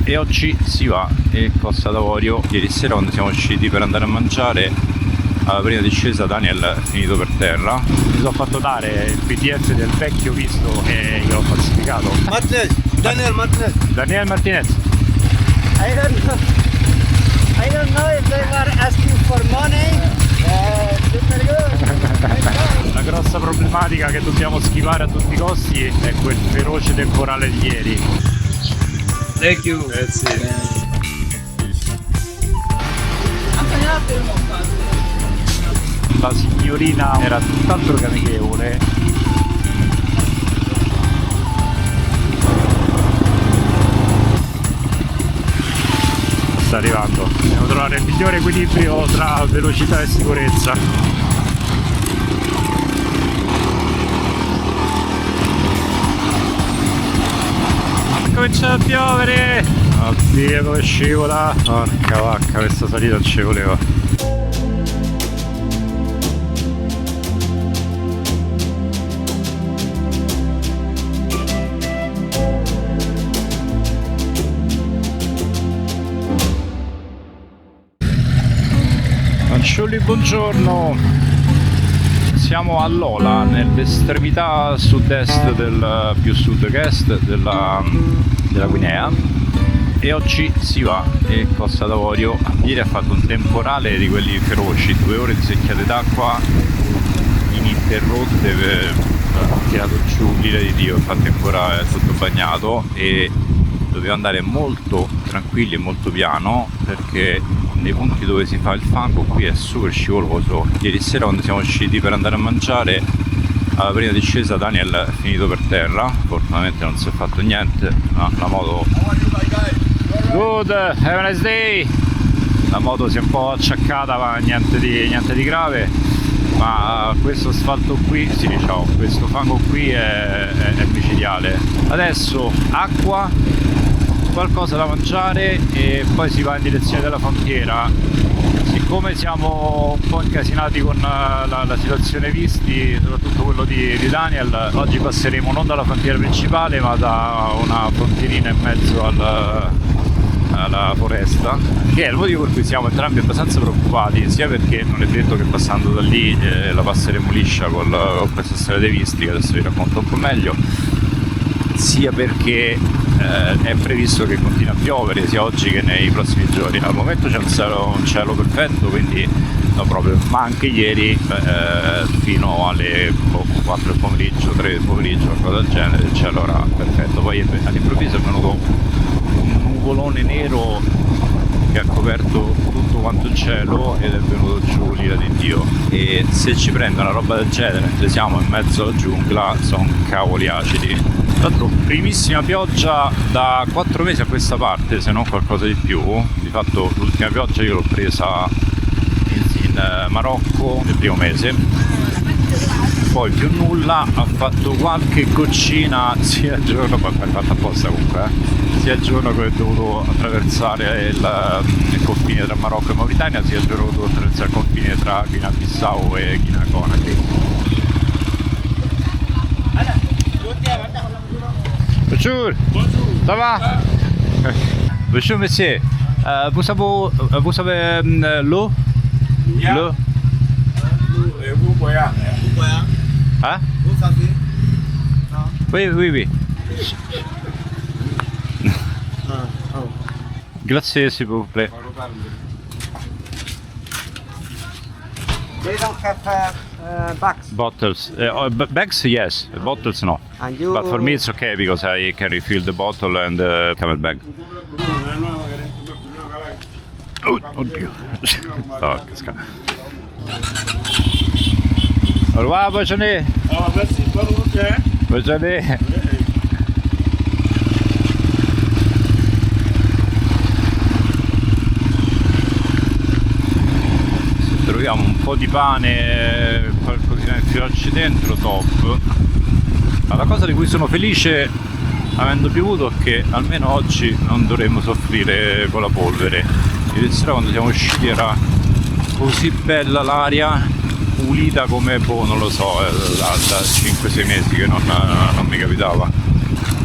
E oggi si va in Costa d'Avorio. Ieri sera quando siamo usciti per andare a mangiare, alla prima discesa Daniel è finito per terra. Mi sono fatto dare il PDF del vecchio visto e gliel'ho falsificato. Martinez, Daniel Martinez. Daniel Martinez. I don't know if they were asking for money. Super good. La grossa problematica che dobbiamo schivare a tutti i costi è quel feroce temporale di ieri. Thank you. La signorina era tutt'altro che amichevole. Sta arrivando. Dobbiamo trovare il migliore equilibrio tra velocità e sicurezza. Comincia a piovere! Oddio come scivola! Porca vacca, questa salita non ci voleva. Fanciulli, buongiorno! Siamo a Lola, nell'estremità sud-est più sud che est della Guinea, e oggi si va in Costa d'Avorio. Ieri ha fatto un temporale di quelli feroci, 2 ore di secchiate d'acqua ininterrotte, ha tirato giù l'ira di Dio, infatti ancora è tutto bagnato e dobbiamo andare molto tranquilli e molto piano perché nei punti dove si fa il fango qui è super scivoloso. Ieri sera quando siamo usciti per andare a mangiare, alla prima discesa Daniel è finito per terra, fortunatamente non si è fatto niente, ma la moto... Good, have a nice day! La moto si è un po' acciaccata ma niente di grave, ma questo asfalto qui, sì diciamo, questo fango qui è micidiale. Adesso acqua, qualcosa da mangiare e poi si va in direzione della frontiera. Siccome siamo un po' incasinati con la situazione visti, soprattutto quello di Daniel, oggi passeremo non dalla frontiera principale ma da una frontierina in mezzo alla foresta, che è il motivo per cui siamo entrambi abbastanza preoccupati, sia perché non è detto che passando da lì la passeremo liscia con questa storia dei visti, che adesso vi racconto un po' meglio, sia perché è previsto che continui a piovere sia oggi che nei prossimi giorni. Al momento c'è un cielo perfetto, quindi no proprio, ma anche ieri fino alle 4 del pomeriggio, 3 del pomeriggio, qualcosa del genere, il cielo era perfetto. Poi all'improvviso è venuto un nuvolone nero che ha coperto tutto quanto il cielo ed è venuto giù l'ira di Dio, e se ci prende una roba del genere mentre siamo in mezzo alla giungla sono cavoli acidi. Tra l'altro primissima pioggia da 4 mesi a questa parte, se non qualcosa di più. Di fatto l'ultima pioggia io l'ho presa in Marocco nel primo mese, poi più nulla. Ha fatto qualche goccina sia il giorno, poi è fatta apposta comunque, sia il giorno che ho dovuto attraversare il confine tra Marocco e Mauritania, sia il giorno che ho dovuto attraversare il confine tra Guinea Bissau e Guinea Conakry. Bonjour. Ça va? Bonjour monsieur. Vous avez l'eau? Yeah. L'eau? Vous voyez. Hein? Vous savez? Oui, oui, oui. Grazie, s'il vous plaît. They don't have bags. Bottles. Bags, yes. Bottles, no. And you... But for me it's okay because I can refill the bottle and the camel bag. Oh, oddio. Oh, che scala. Au revoir, bonne journée. Merci, bonne route. Bonne journée. Se troviamo un po' di pane, qualcosina di fiocchi dentro, top. Ma la cosa di cui sono felice, avendo piovuto, è che almeno oggi non dovremmo soffrire con la polvere. Ieri sera quando siamo usciti era così bella l'aria, pulita come, boh, non lo so, da 5-6 mesi che non mi capitava.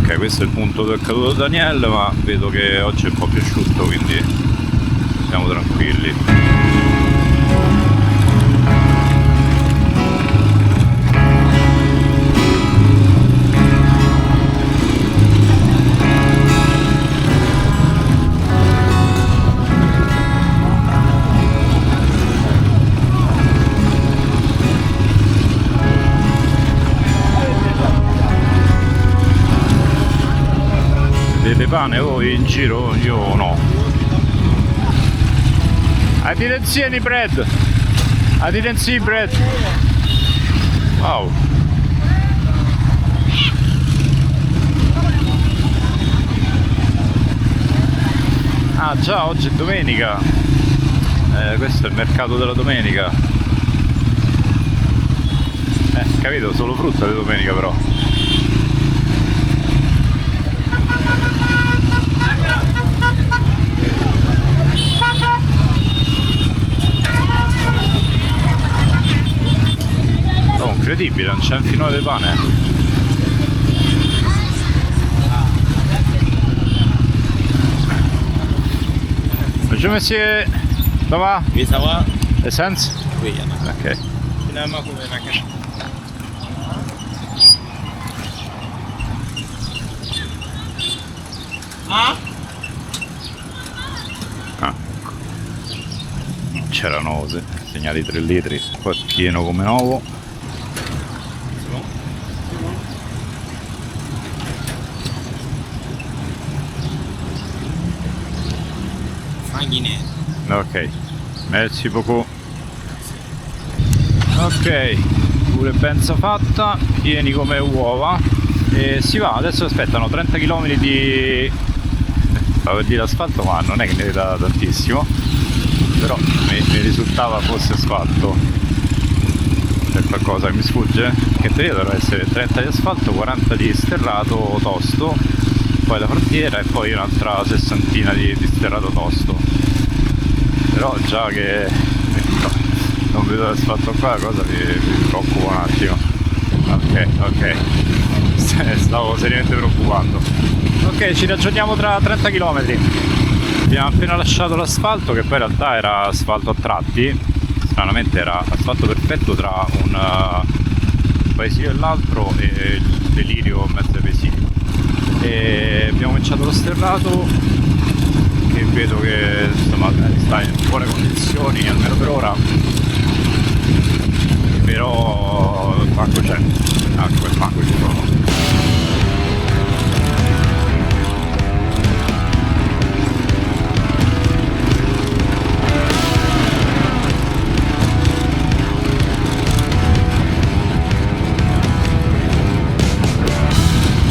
Ok, questo è il punto dove è caduto Daniel, ma vedo che oggi è un po' più asciutto, quindi siamo tranquilli. Vedete pane voi in giro? Io no. I didn't see any bread. I didn't see bread. Wow. Ah già, oggi è domenica. Questo è il mercato della domenica. Capito? Solo frutta di domenica però. Oh, incredibile, non c'è un filone di pane. Bonjour monsieur, ça va? Oui, ça va? Essence? Oui, il y en a. Ok. Finalement, combien la cache? Ah? Ah. C'erano segnali 3 litri, poi è pieno come nuovo. Sanguinese. Ok, merci beaucoup. Ok, pure benza fatta, pieni come uova. E si va, adesso aspettano 30 km di... stavo di asfalto, ma non è che ne veda tantissimo, però mi risultava fosse asfalto. C'è qualcosa che mi sfugge? Che in teoria doveva essere 30 di asfalto, 40 di sterrato tosto, poi la frontiera e poi un'altra sessantina di sterrato tosto. Però già che non vedo l'asfalto qua, la cosa mi preoccupa un attimo. Ok, stavo seriamente preoccupando. Ok, ci raggiungiamo tra 30 km. Abbiamo appena lasciato l'asfalto, che poi in realtà era asfalto a tratti. Stranamente era asfalto perfetto tra un paesino e l'altro, e il delirio in mezzo ai paesini. E abbiamo cominciato lo sterrato, che vedo che insomma sta in buone condizioni, almeno per ora. Però il fango c'è, acqua e fango ci sono.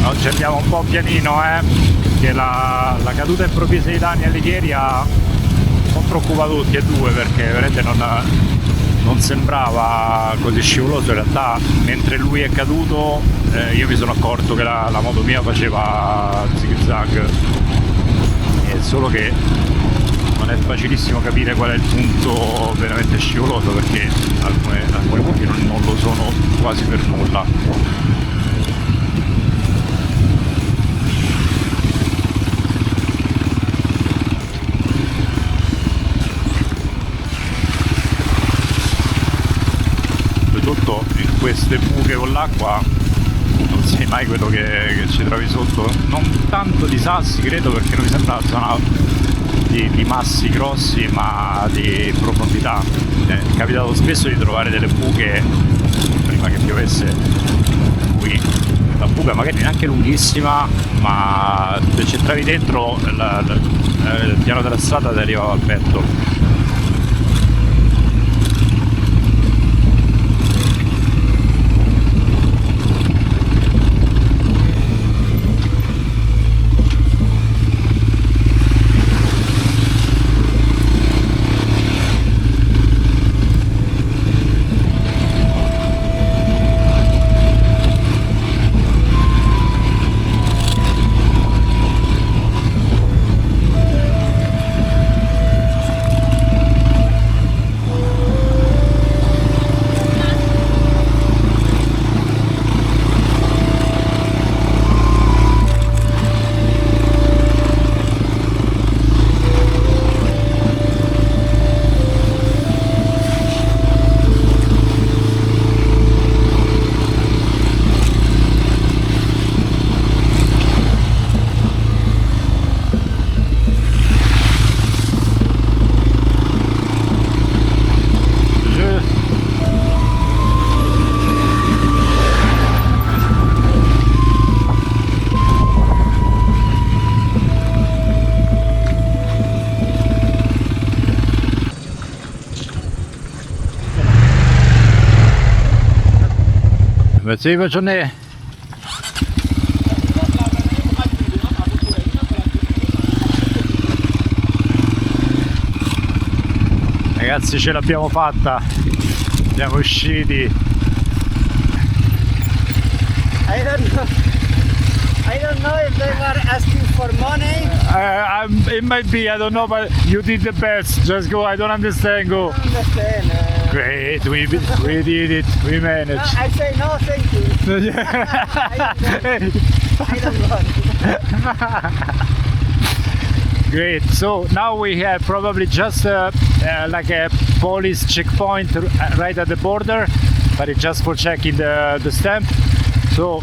Oggi andiamo un po' pianino, perché la caduta improvvisa di Daniel ieri ha un po' preoccupato tutti e due, perché veramente non sembrava così scivoloso. In realtà mentre lui è caduto io mi sono accorto che la moto mia faceva zig zag, è solo che non è facilissimo capire qual è il punto veramente scivoloso, perché alcuni punti non lo sono quasi per nulla. Soprattutto in queste buche con l'acqua non sai mai quello che ci trovi sotto. Non tanto di sassi credo, perché non mi sembra una zona di massi grossi, ma di profondità. È capitato spesso di trovare delle buche prima che piovesse qui, la buca magari neanche lunghissima, ma se ci entravi dentro il piano della strada ti arrivava al petto. Merci, bonne journée. Ragazzi, ce l'abbiamo fatta, siamo usciti. I don't know if they were asking for money. It might be, I don't know, but you did the best. Just go, I don't understand, go. I don't understand. Great, we did it, we managed. I say no, thank you. I don't want. Great, so now we have probably just like a police checkpoint right at the border, but it's just for checking the stamp. So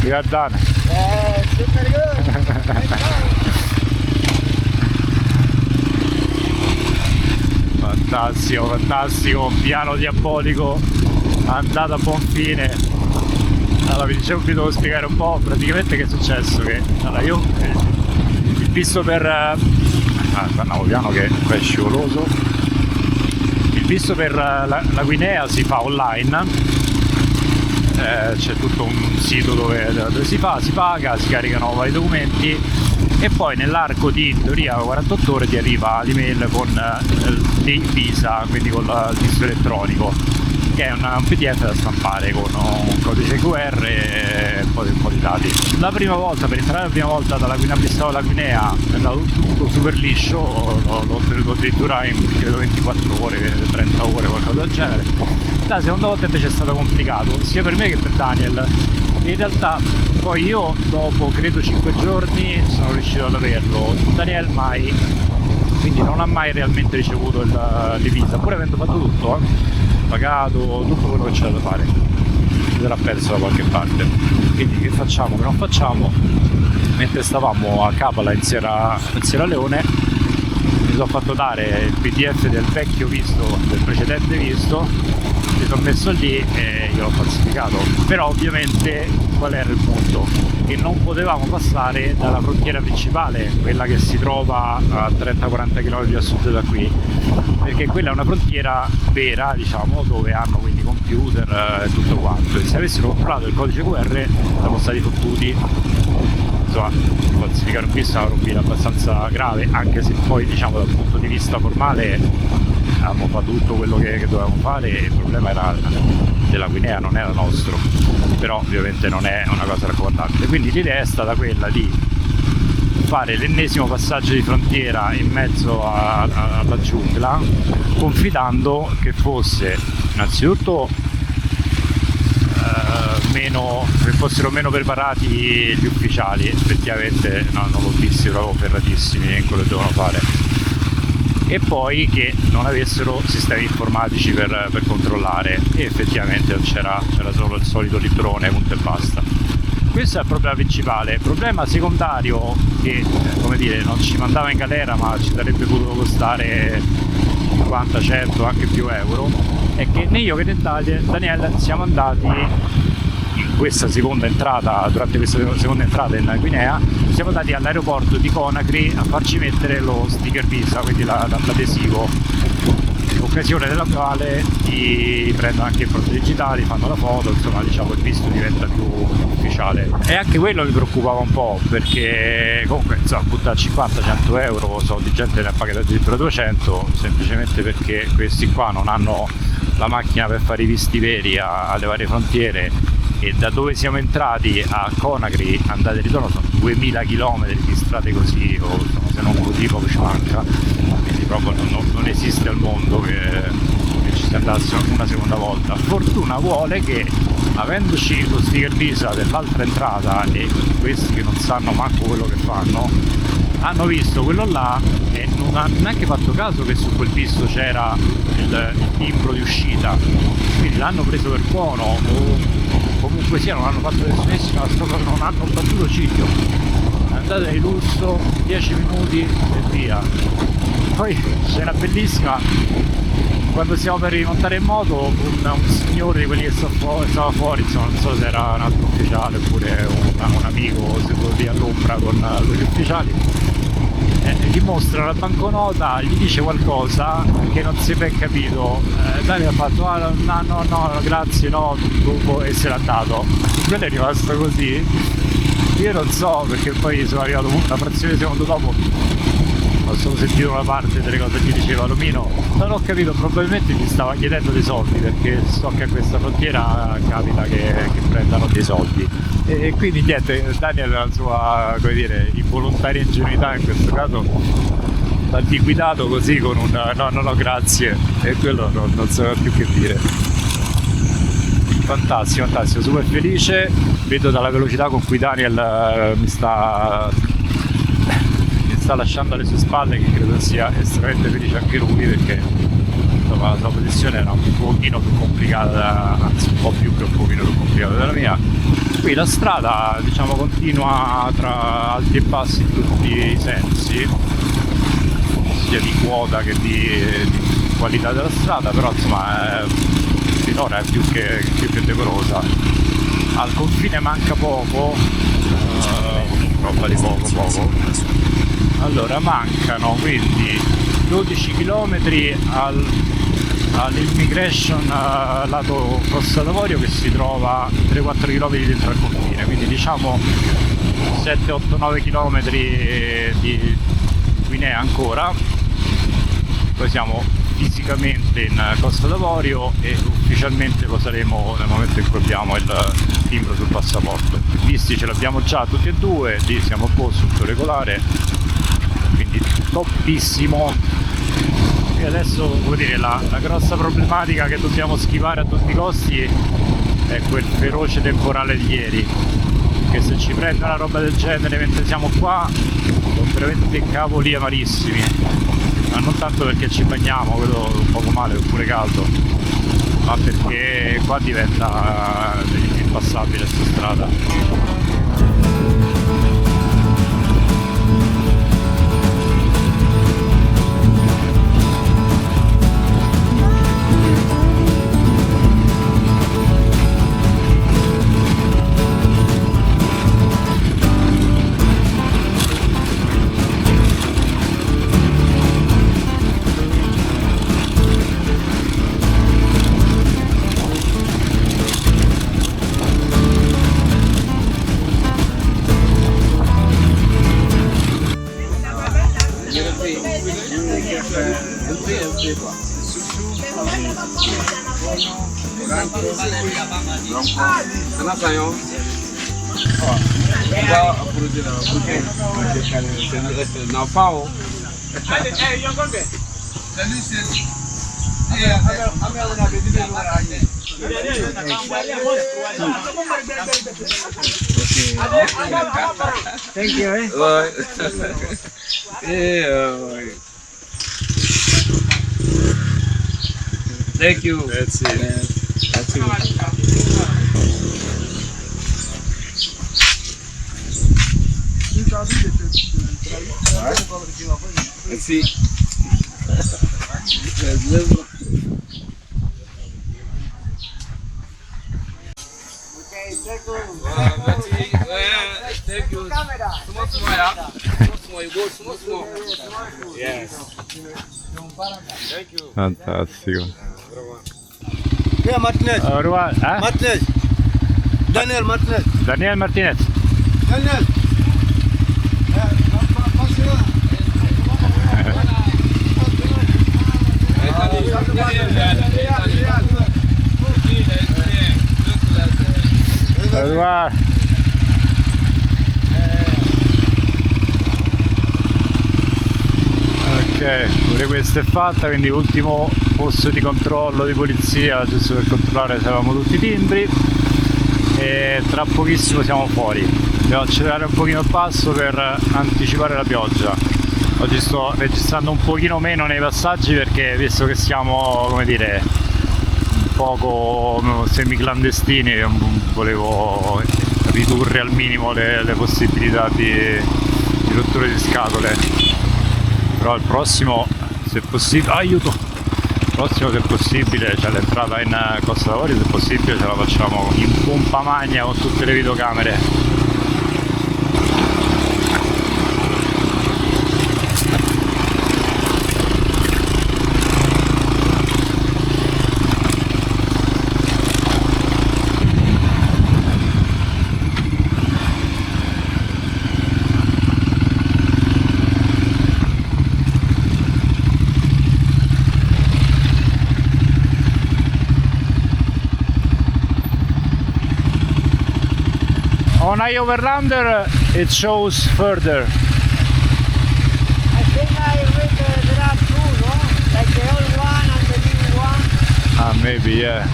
we are done. Super good. Fantastico, fantastico, piano diabolico, andata a buon fine. Allora vi devo spiegare un po' praticamente che è successo, che allora io il visto per andavo piano che qua è scivoloso, il visto per la Guinea si fa online. C'è tutto un sito dove si paga, si caricano vari documenti e poi nell'arco di in teoria 48 ore ti arriva l'email con l'e-visa, quindi con il visto elettronico, che è un PDF da stampare con un codice QR e un po' di dati. La prima volta, per entrare la prima volta dalla Guinea-Bissau alla Guinea è andato tutto super liscio, l'ho ottenuto addirittura in credo 24 ore, 30 ore, qualcosa del genere. La seconda volta invece è stato complicato, sia per me che per Daniel. In realtà poi io dopo credo 5 giorni sono riuscito ad averlo, Daniel mai, quindi non ha mai realmente ricevuto l'e-visa, pur avendo fatto tutto, pagato tutto quello che c'era da fare, si sarà perso da qualche parte. Quindi che facciamo, che non facciamo? Mentre stavamo a Kampala in Sierra Leone mi sono fatto dare il PDF del vecchio visto, del precedente visto, mi sono messo lì e io l'ho falsificato. Però ovviamente qual era il punto? Che non potevamo passare dalla frontiera principale, quella che si trova a 30-40 km a sud da qui, perché quella è una frontiera vera, diciamo, dove hanno quindi computer e tutto quanto, e se avessero controllato il codice QR siamo stati fottuti. Insomma, falsificare un visto è una robina abbastanza grave, anche se poi diciamo dal punto di vista formale abbiamo fatto tutto quello che dovevamo fare e il problema era della Guinea, non era nostro, però ovviamente non è una cosa raccomandabile. Quindi l'idea è stata quella di fare l'ennesimo passaggio di frontiera in mezzo alla giungla, confidando che fosse innanzitutto che fossero meno preparati gli ufficiali. Effettivamente no, non l'ho visti proprio ferratissimi in quello che dovevano fare, e poi che non avessero sistemi informatici per controllare, e effettivamente c'era solo il solito librone, punto e basta. Questo è il problema principale. Il problema secondario, che come dire non ci mandava in galera ma ci sarebbe potuto costare 50, 100, anche più euro, è che né io che né Daniel siamo andati in questa seconda entrata, durante questa seconda entrata in Guinea, siamo andati all'aeroporto di Conakry a farci mettere lo sticker visa, quindi l'adesivo, in occasione della quale ti prendono anche impronte digitali, fanno la foto, insomma diciamo il visto diventa più ufficiale. E anche quello mi preoccupava un po', perché comunque insomma buttare 50-100 euro, so di gente ne ha pagato addirittura 200, semplicemente perché questi qua non hanno la macchina per fare i visti veri alle varie frontiere. E da dove siamo entrati a Conakry, andate e ritorno, sono 2000 km di strade così, o se non così poco ci manca, quindi proprio non esiste al mondo che ci si andasse una seconda volta. Fortuna vuole che, avendoci lo sticker visa dell'altra entrata e questi che non sanno manco quello che fanno, hanno visto quello là e non hanno neanche fatto caso che su quel visto c'era il timbro di uscita, quindi l'hanno preso per buono, o comunque sia non hanno fatto nessunissima cosa, non hanno battuto ciglio. Andata di lusso, 10 minuti e via. Poi scena bellissima, quando stiamo per rimontare in moto, un signore di quelli che stava fuori, insomma, non so se era un altro ufficiale oppure un amico seduto lì all'ombra con gli ufficiali, gli mostra la banconota, gli dice qualcosa che non si è ben capito. Daniel ha fatto no, grazie, no, e se l'ha dato. Quello è rimasto così. Io non so, perché poi sono arrivato una frazione di secondo dopo, ho solo sentito una parte delle cose che mi diceva Lumino, non ho capito, probabilmente mi stava chiedendo dei soldi, perché so che a questa frontiera capita che prendano dei soldi, e quindi niente, Daniel la sua, come dire, involontaria ingenuità in questo caso l'ha liquidato così con un no grazie, e quello non sapeva più che dire. Fantastico, super felice, vedo dalla velocità con cui Daniel mi sta lasciando alle sue spalle che credo sia estremamente felice anche lui, perché insomma, la sua posizione era un pochino più complicata, anzi un po' più che un pochino più complicata della mia. Qui la strada, diciamo, continua tra alti e bassi in tutti i sensi, sia di quota che di qualità della strada, però insomma finora è più che decorosa. Al confine manca poco, roba di poco. Allora mancano quindi 12 km all'immigration lato Costa d'Avorio, che si trova 3-4 km dentro al confine, quindi diciamo 7-8-9 km di Guinea ancora. Poi siamo fisicamente in Costa d'Avorio e ufficialmente lo saremo nel momento in cui abbiamo il timbro sul passaporto. I visti ce l'abbiamo già tutti e due, lì siamo a posto, tutto regolare, quindi toppissimo. E adesso, come dire, la grossa problematica che dobbiamo schivare a tutti i costi è quel feroce temporale di ieri, che se ci prende una roba del genere mentre siamo qua sono veramente cavoli amarissimi, ma non tanto perché ci bagniamo, quello un poco male, oppure caldo, ma perché qua diventa impassabile questa strada. Thank you, eh? Thank you. That's it. That's it. Let's see. Thank you. Fantastico. Yeah, Martinez. Au revoir. Martinez. Daniel Martinez. Daniel Martinez. Daniel. Au revoir. Ok, pure questa è fatta, quindi ultimo posto di controllo di polizia, giusto per controllare se avevamo tutti i timbri, e tra pochissimo siamo fuori. Devo accelerare un pochino il passo per anticipare la pioggia. Oggi sto registrando un pochino meno nei passaggi perché, visto che siamo, come dire, un poco semi-clandestini, volevo ridurre al minimo le possibilità di rotture di scatole. Però il prossimo, se possibile, aiuto! Il prossimo, se possibile, cioè l'entrata in Costa d'Avorio, se possibile ce la facciamo in pompa magna con tutte le videocamere. Overlander it shows further. I think I read there are two, no? Like the old one and the new one. Ah, maybe, yeah.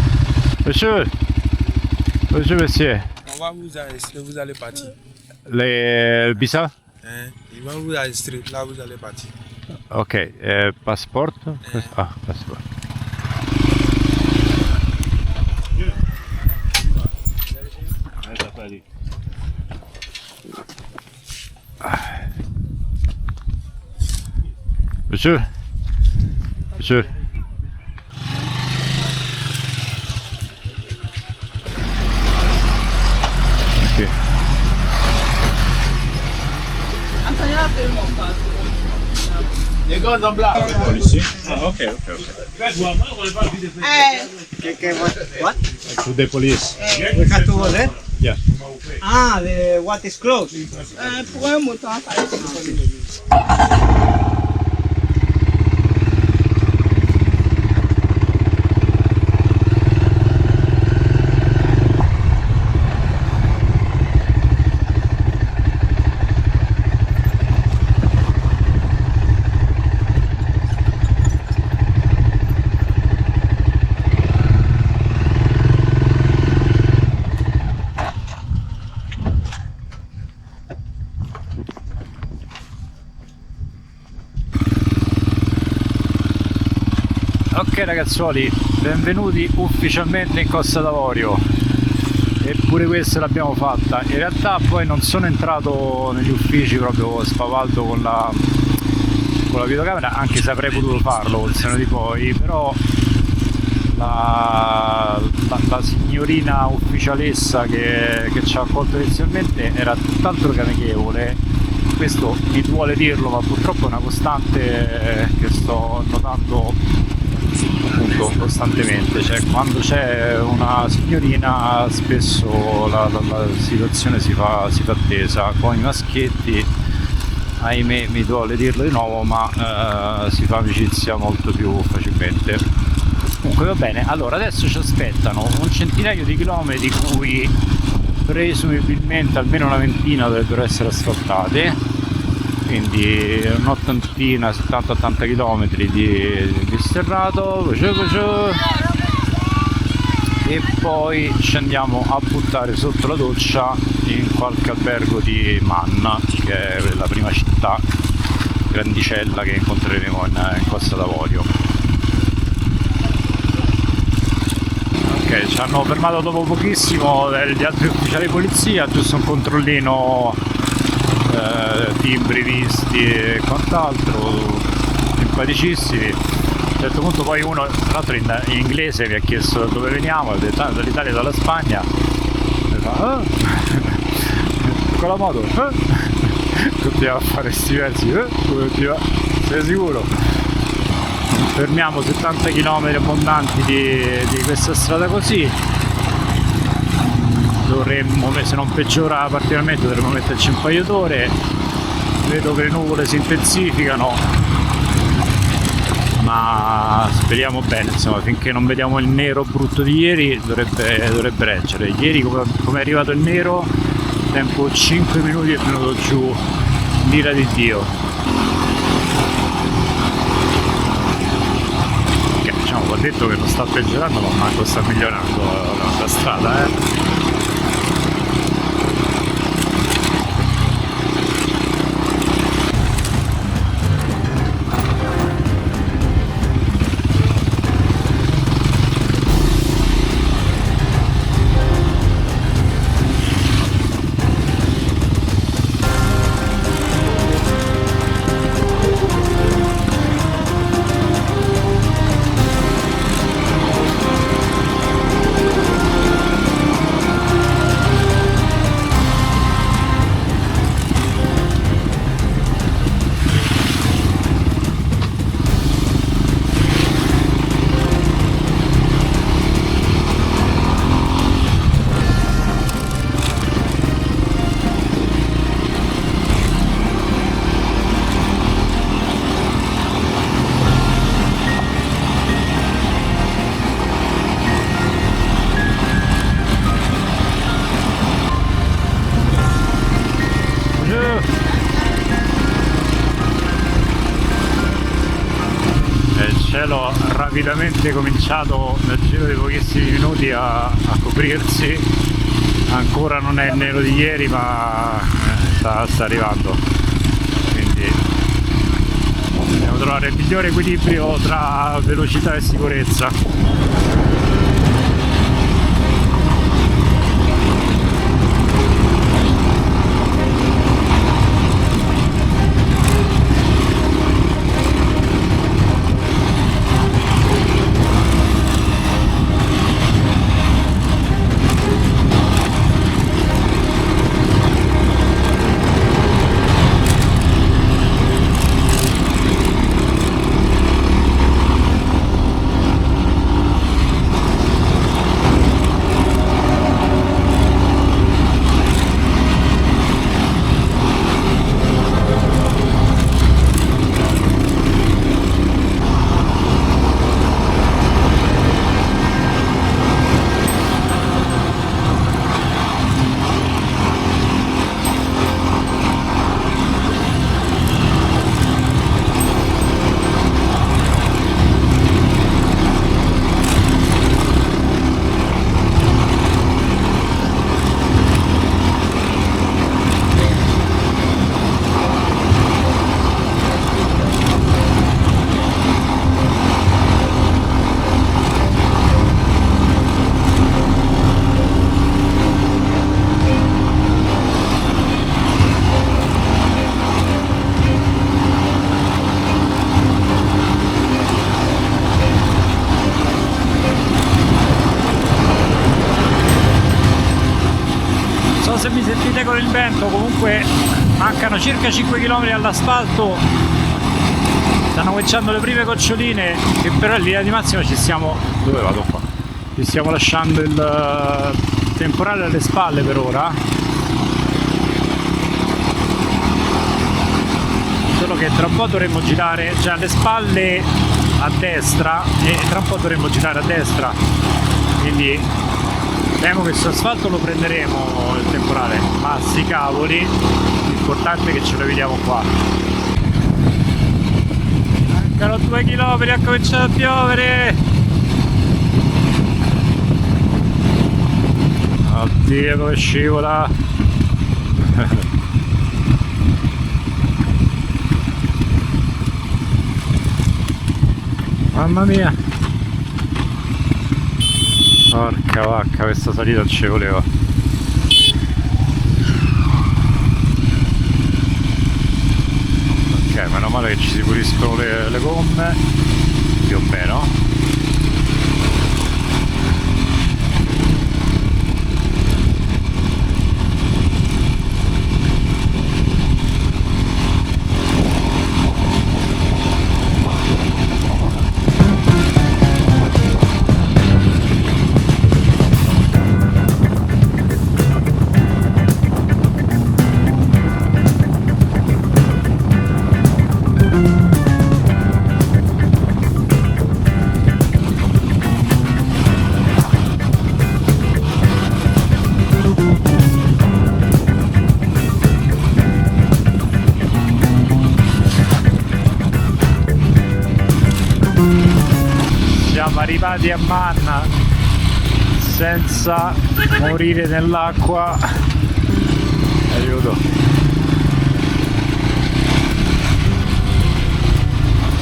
Bonjour. Bonjour, monsieur. On va vous enregistrer, vous allez partir. Le visa? Ils vont vous enregistrer, là vous allez partir. Ok, passport? Ah, passport. Monsieur? Monsieur? Ok. What? To the police. We have to go there? Yeah. Ah, the what is closed? Ok ragazzuoli, benvenuti ufficialmente in Costa d'Avorio. Eppure questa l'abbiamo fatta. In realtà poi non sono entrato negli uffici proprio spavaldo con la videocamera, anche se avrei potuto farlo col senno di poi, però la signorina ufficialessa che ci ha accolto inizialmente era tutt'altro che amichevole. Questo mi duole dirlo, ma purtroppo è una costante che sto notando appunto costantemente, cioè quando c'è una signorina spesso la situazione si fa tesa. Con i maschietti, ahimè, mi duole dirlo di nuovo, ma si fa amicizia molto più facilmente. Comunque va bene, allora adesso ci aspettano un centinaio di chilometri, di cui presumibilmente almeno una ventina dovrebbero essere asfaltate, quindi un'ottantina, 70-80 km di sterrato, e poi ci andiamo a buttare sotto la doccia in qualche albergo di Manna, che è la prima città grandicella che incontreremo in Costa d'Avorio. Ok, ci hanno fermato dopo pochissimo gli altri ufficiali di polizia, giusto un controllino, timbri visti e quant'altro, simpaticissimi. A un certo punto poi uno, tra l'altro in inglese, mi ha chiesto da dove veniamo, ho detto dall'Italia e dalla Spagna, e fa, con la moto, continuiamo a fare sti versi, come va? Sei sicuro? Fermiamo 70 km abbondanti di questa strada così. Dovremmo, se non peggiora particolarmente, dovremmo metterci un paio d'ore. Vedo che le nuvole si intensificano, ma speriamo bene, insomma, finché non vediamo il nero brutto di ieri dovrebbe reggere. Ieri come è arrivato il nero, tempo 5 minuti è venuto giù l'ira di Dio. Ok, diciamo, ho detto che non sta peggiorando, ma manco sta migliorando la strada, cielo ha rapidamente cominciato nel giro di pochissimi minuti a coprirsi, ancora non è nero di ieri ma sta arrivando, quindi dobbiamo trovare il migliore equilibrio tra velocità e sicurezza. Se mi sentite con il vento, comunque mancano circa 5 km all'asfalto, stanno cominciando le prime goccioline, che però in linea di massima ci stiamo... dove vado qua? Ci stiamo lasciando il temporale alle spalle per ora, solo che tra un po' dovremmo girare, cioè alle spalle a destra, e tra un po' dovremmo girare a destra, quindi temo che su asfalto lo prenderemo il temporale, ma sti cavoli, l'importante è che ce lo vediamo qua. Mancano 2 km, ha cominciato a piovere! Oddio come scivola! Mamma mia! Porca vacca, questa salita non ci voleva. Ok, meno male che ci si puliscono le gomme, più o meno. Siamo arrivati a Manna senza morire nell'acqua. Aiuto.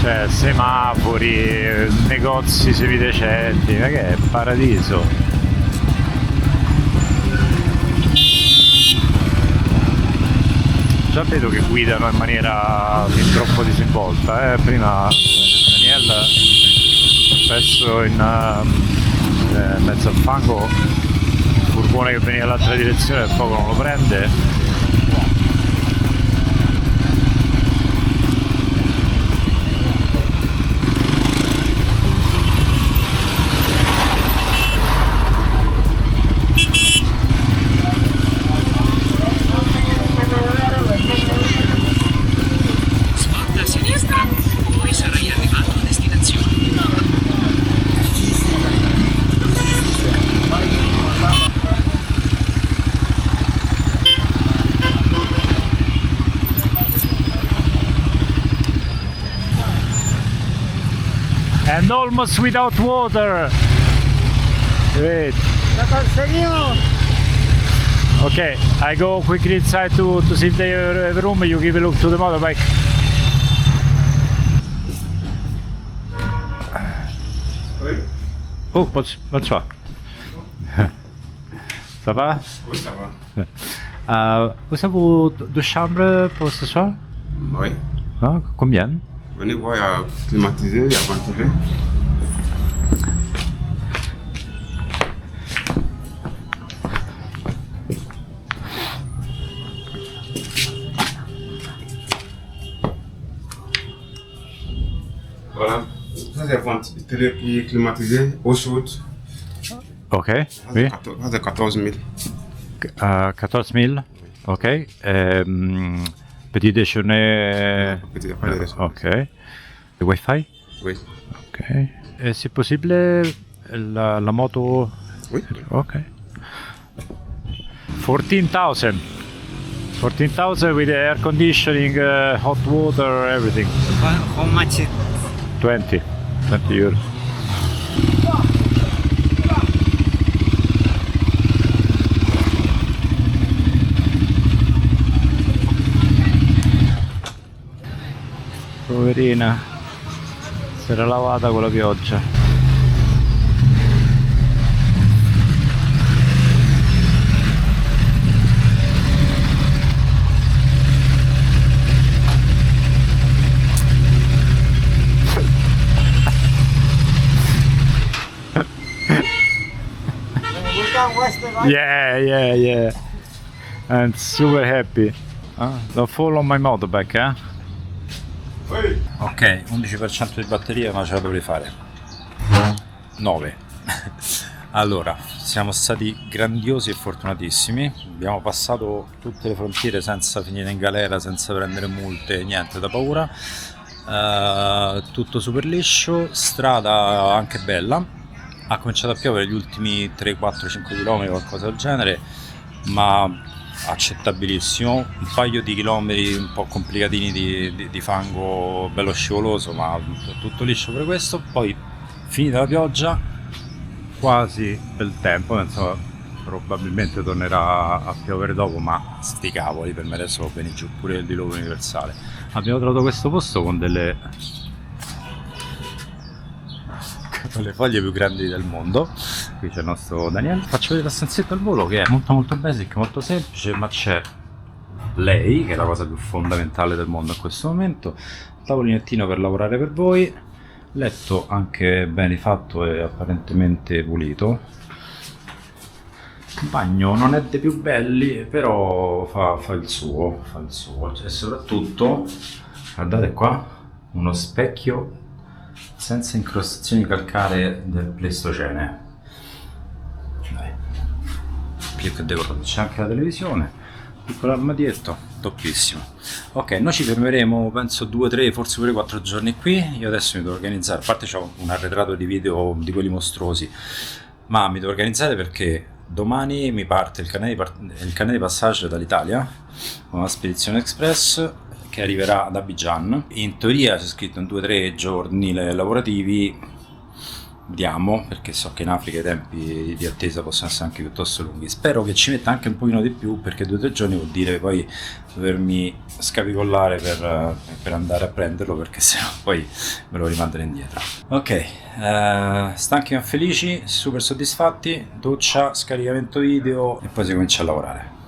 Cioè semafori, negozi semidecenti, ma che è paradiso. Già vedo che guidano in maniera fin troppo disinvolta, prima Daniel spesso in mezzo al fango, il furgone che veniva dall'altra direzione e poco non lo prende. Svolta a sinistra, poi sarai arrivato a destinazione. And almost without water. Great. Lo conseguimos. Okay, I go quickly inside to see if they have a room. You give a look to the motorbike. Oh, bonsoir. Ça va? Oui, ça va. Vous avez deux chambres pour ce soir? Oui. Ah, combien? Venez voir, il y a climatisé, il y a ventilé. Voilà. Ça, c'est ventilé puis climatisé, eau chaude. Ok, Ça, oui. c'est 14 000. 14 000. Ok. Petit déjeuner. Petit déjeuner. Ok. Le Wi-Fi? Oui. Ok. Et c'est possible la moto? Oui. Ok. 14,000. 14,000 with air conditioning, hot water, everything. How much? 20 euros. Poverina, si era lavata con la pioggia. We can waste the light. Yeah. I'm super happy. Don't fall on my motorbike, eh? Ok, 11% di batteria, ma ce la dovrei fare. 9. Allora, siamo stati grandiosi e fortunatissimi. Abbiamo passato tutte le frontiere senza finire in galera, senza prendere multe, niente da paura. Tutto super liscio, strada anche bella. Ha cominciato a piovere gli ultimi 3, 4, 5 km, qualcosa del genere, ma accettabilissimo. Un paio di chilometri un po' complicatini di fango bello scivoloso, ma tutto liscio per questo. Poi finita la pioggia, quasi bel tempo, insomma, probabilmente tornerà a piovere dopo, ma sti cavoli, per me adesso va bene giù pure il diluvio universale. Abbiamo trovato questo posto con le foglie più grandi del mondo. Qui c'è il nostro Daniele. Faccio vedere la stanzetta al volo, che è molto basic, molto semplice, ma c'è lei, che è la cosa più fondamentale del mondo in questo momento. Tavolinettino per lavorare per voi, letto anche ben rifatto e apparentemente pulito. Il bagno non è dei più belli, però fa il suo. E soprattutto, guardate qua, uno specchio senza incrostazioni calcaree del Pleistocene. Dai, più che decoroso. C'è anche la televisione, piccolo armadietto, toppissimo. Ok, noi ci fermeremo penso 2, 3, forse pure 4 giorni qui. Io adesso mi devo organizzare, a parte c'ho un arretrato di video di quelli mostruosi, ma mi devo organizzare perché domani mi parte il canale di passaggio dall'Italia, una spedizione express che arriverà ad Abidjan. In teoria c'è scritto in 2-3 giorni lavorativi, vediamo, perché so che in Africa i tempi di attesa possono essere anche piuttosto lunghi. Spero che ci metta anche un pochino di più, perché 2-3 giorni vuol dire poi dovermi scapicollare per andare a prenderlo, perché sennò poi me lo rimandano indietro. Ok, stanchi ma felici, super soddisfatti, doccia, scaricamento video e poi si comincia a lavorare.